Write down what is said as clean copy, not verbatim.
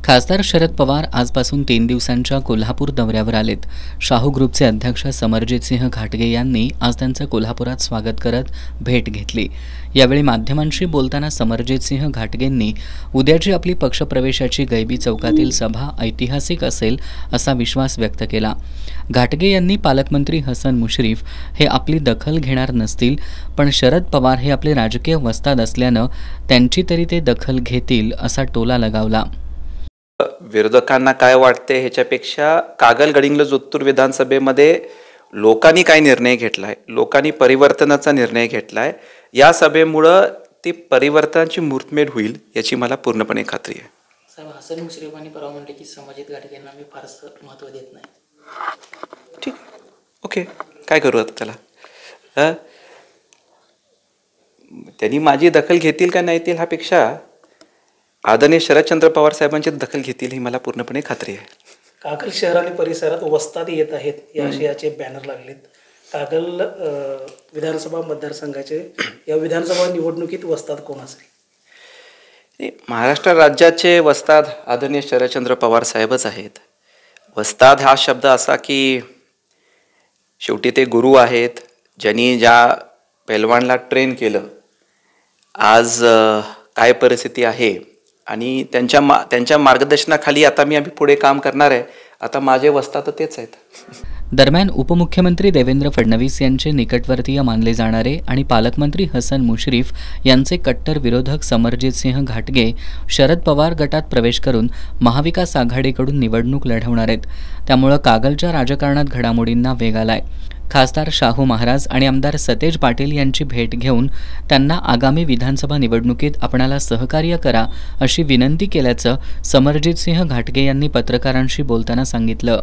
खासदार शरद पवार आजपासून 3 दिवसांच्या कोल्हापूर दौऱ्यावर आलेत। शाहू ग्रुपचे अध्यक्ष समरजितसिंह घाटगे यांनी आज त्यांचं कोल्हापुरात स्वागत करत भेट घेतली। यावेळी माध्यमांशी बोलताना समरजितसिंह घाटगेंनी उद्याची आपली पक्षप्रवेशाची गैबी चौकातील सभा ऐतिहासिक असेल असा विश्वास व्यक्त केला। घाटगे यांनी पालकमंत्री हसन मुश्रीफ हे आपली दखल घेणार नसतील, पण शरद पवार हे आपले राजकीय वस्ताद असल्यानं त्यांची तरी ते दखल घेतील असा टोला लगावला। विरोधकांना काय वाटते ह्याच्यापेक्षा कागल गडिंग्लज जोधपूर विधानसभेमध्ये लोकांनी काय निर्णय घेतलाय, लोकांनी परिवर्तनाचा निर्णय घेतलाय, या सभेमुळे ती परिवर्तनाची मुहूर्तमेढ होईल याची मला पूर्णपणे खात्री आहे। साहेब, हसन मुश्रीफांनी परवा म्हणले की समजित घाटगेंना मी फारसं महत्त्व देत नाही। ठीक, ओके, काय करू आता त्याला? त्यांनी माझी दखल घेतील का नाही येतील ह्यापेक्षा आदरणीय शरदचंद्र पवार साहेबांची दखल घेतील ही मला पूर्णपणे खात्री आहे। कागल शहर आणि परिसरात वस्ताद येत आहेत या आशयाचे बॅनर लागलेत। कागल विधानसभा मतदारसंघाचे या विधानसभा निवडणुकीत वस्ताद कोण असेल? महाराष्ट्र राज्याचे वस्ताद आदरणीय शरदचंद्र पवार साहेबच आहेत। वस्ताद हा शब्द असा की शेवटी ते गुरु आहेत, ज्यांनी ज्या पैलवानला ट्रेन केलं। आज काय परिस्थिती आहे आणि त्यांच्या मार्गदर्शनाखाली आता आम्ही पुढे काम करणार आहे। आता माझे वस्ताद तेच आहेत। दरम्यान उपमुख्यमंत्री देवेंद्र फडणवीस यांचे निकटवर्तीय मानले जाणारे आणि पालकमंत्री हसन मुश्रीफ यांचे कट्टर विरोधक समरजितसिंह घाटगे शरद पवार गटात प्रवेश करून महाविकास आघाडीकडून निवडणूक लढवणार आहेत। त्यामुळे कागलच्या राजकारणात घडामोडींना वेग आलाय। खासदार शाहू महाराज आणि आमदार सतेज पाटील यांची भेट घेऊन त्यांना आगामी विधानसभा निवडणुकीत आपणाला सहकार्य करा अशी विनंती केल्याचं समरजितसिंह घाटगे यांनी पत्रकारांशी बोलताना सांगितलं।